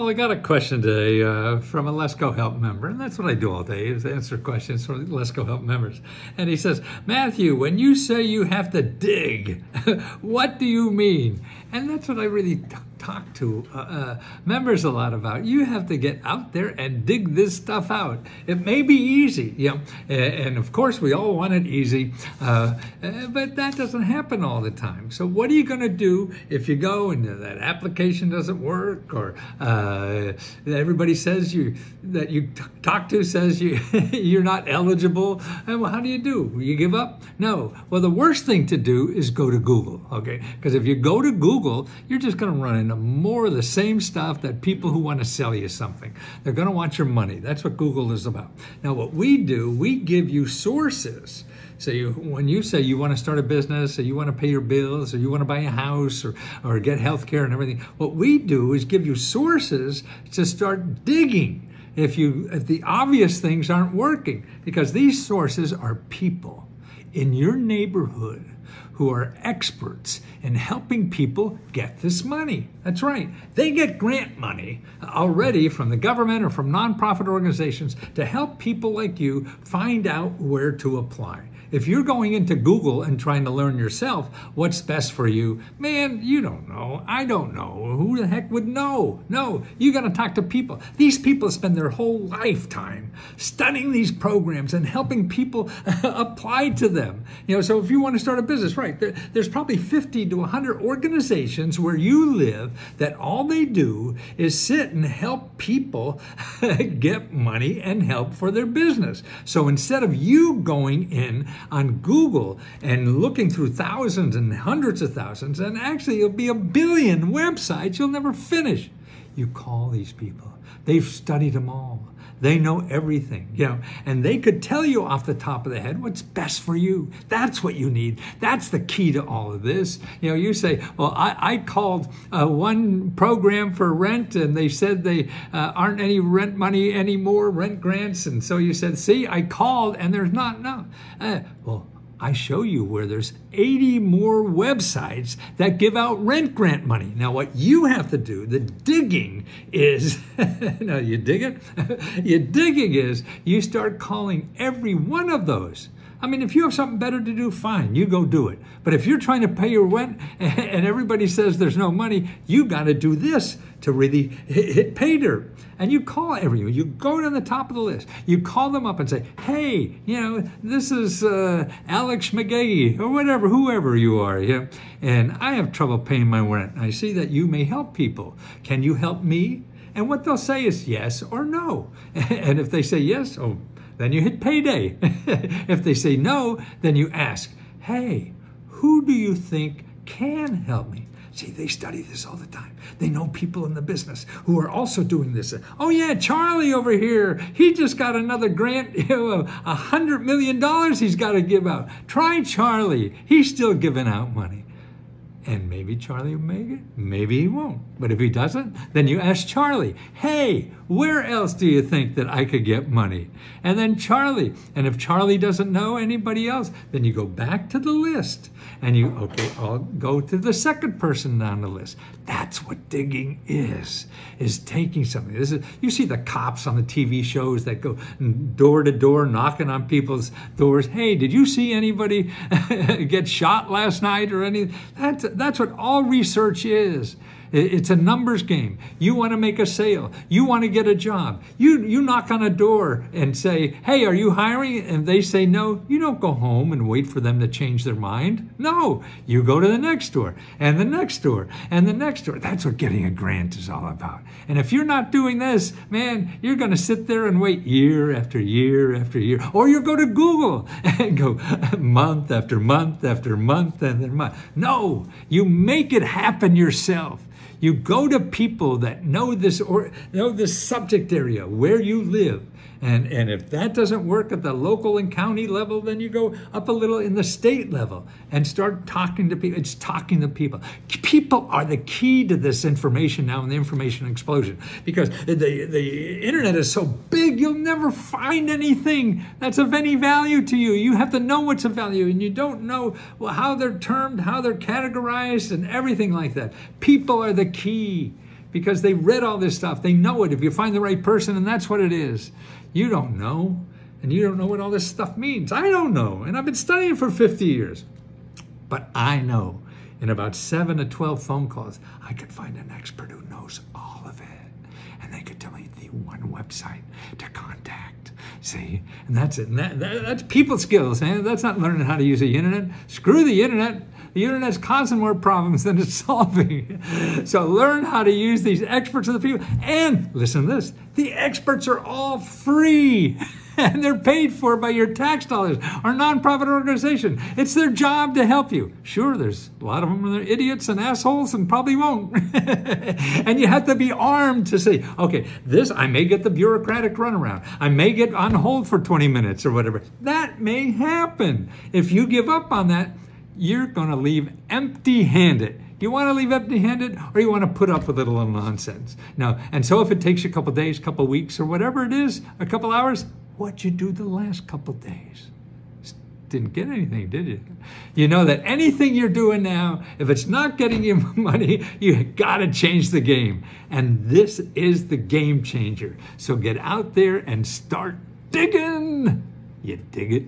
Well, I got a question today from a Let's Go Help member, and that's what I do all day is answer questions from Let's Go Help members. And he says, Matthew, when you say you have to dig, what do you mean? And that's what I really talk to members a lot about. You have to get out there and dig this stuff out. It may be easy, and of course we all want it easy, but that doesn't happen all the time. So what are you going to do if you go and that application doesn't work, or everybody says that you talk to says you're not eligible? And well, how do? You give up? No. Well, the worst thing to do is go to Google, okay? Because if you go to Google, you're just going to run into more of the same stuff that people who want to sell you something. They're going to want your money. That's what Google is about. Now, what we do, we give you sources. So when you say you want to start a business, or you want to pay your bills, or you want to buy a house, or get health care and everything, what we do is give you sources to start digging if the obvious things aren't working. Because these sources are people in your neighborhood who are experts in helping people get this money. That's right. They get grant money already from the government or from nonprofit organizations to help people like you find out where to apply. If you're going into Google and trying to learn yourself what's best for you, man, you don't know. I don't know. Who the heck would know? No, you got to talk to people. These people spend their whole lifetime studying these programs and helping people apply to them. So if you want to start a business, right, there's probably 50 to 100 organizations where you live that all they do is sit and help people get money and help for their business. So instead of you going in on Google and looking through thousands and hundreds of thousands, and actually it'll be 1 billion websites you'll never finish, you call these people. They've studied them all. They know everything, and they could tell you off the top of the head what's best for you. That's what you need. That's the key to all of this. You say, well, I called one program for rent, and they said they aren't any rent money anymore, rent grants. And so you said, see, I called, and there's not. No. Well, I show you where there's 80 more websites that give out rent grant money. Now, what you have to do, the digging is, now you dig it? Your digging is you start calling every one of those. I mean, if you have something better to do, fine, you go do it. But if you're trying to pay your rent and everybody says there's no money, you got to do this to really hit pay dirt. And you call everyone. You go to the top of the list. You call them up and say, hey, this is Alex McGaggy or whatever, whoever you are, and I have trouble paying my rent. I see that you may help people. Can you help me? And what they'll say is yes or no. And if they say yes, then you hit payday. If they say no, then you ask, hey, who do you think can help me? See, they study this all the time. They know people in the business who are also doing this. Oh yeah, Charlie over here, he just got another grant, $100 million he's got to give out. Try Charlie. He's still giving out money. And maybe Charlie will make it, maybe he won't. But if he doesn't, then you ask Charlie, hey, where else do you think that I could get money? And then Charlie, and if Charlie doesn't know anybody else, then you go back to the list and I'll go to the second person down the list. That's what digging is taking something. You see the cops on the TV shows that go door to door knocking on people's doors. Hey, did you see anybody get shot last night or anything? That's what all research is. It's a numbers game. You want to make a sale. You want to get a job. You knock on a door and say, hey, are you hiring? And they say no. You don't go home and wait for them to change their mind. No, you go to the next door and the next door and the next door. That's what getting a grant is all about. And if you're not doing this, man, you're going to sit there and wait year after year after year. Or you go to Google and go month after month after month after month. No, you make it happen yourself. You go to people that know this or know this subject area where you live. And if that doesn't work at the local and county level, then you go up a little in the state level and start talking to people. It's talking to people. People are the key to this information now and the information explosion, because the internet is so big, you'll never find anything that's of any value to you. You have to know what's of value, and you don't know how they're termed, how they're categorized, and everything like that. People are the key. because they read all this stuff. They know it if you find the right person, and that's what it is. You don't know, and you don't know what all this stuff means. I don't know, and I've been studying for 50 years. But I know in about 7 to 12 phone calls, I could find an expert who knows all of it. And they could tell me the one website to contact. See? And that's it. And that's people skills. Man. That's not learning how to use the internet. Screw the internet. The internet's causing more problems than it's solving. So learn how to use these experts of the people. And listen to this. The experts are all free. And they're paid for by your tax dollars. Our nonprofit organization. It's their job to help you. Sure, there's a lot of them that are idiots and assholes and probably won't. And you have to be armed to say, okay, this, I may get the bureaucratic runaround. I may get on hold for 20 minutes or whatever. That may happen. If you give up on that, you're going to leave empty-handed. You want to leave empty-handed, or you want to put up with a little nonsense? Now, and so if it takes you a couple days, couple weeks, or whatever it is, a couple hours, what'd you do the last couple days? Didn't get anything, did you? You know that anything you're doing now, if it's not getting you money, you got to change the game. And this is the game changer. So get out there and start digging. You dig it?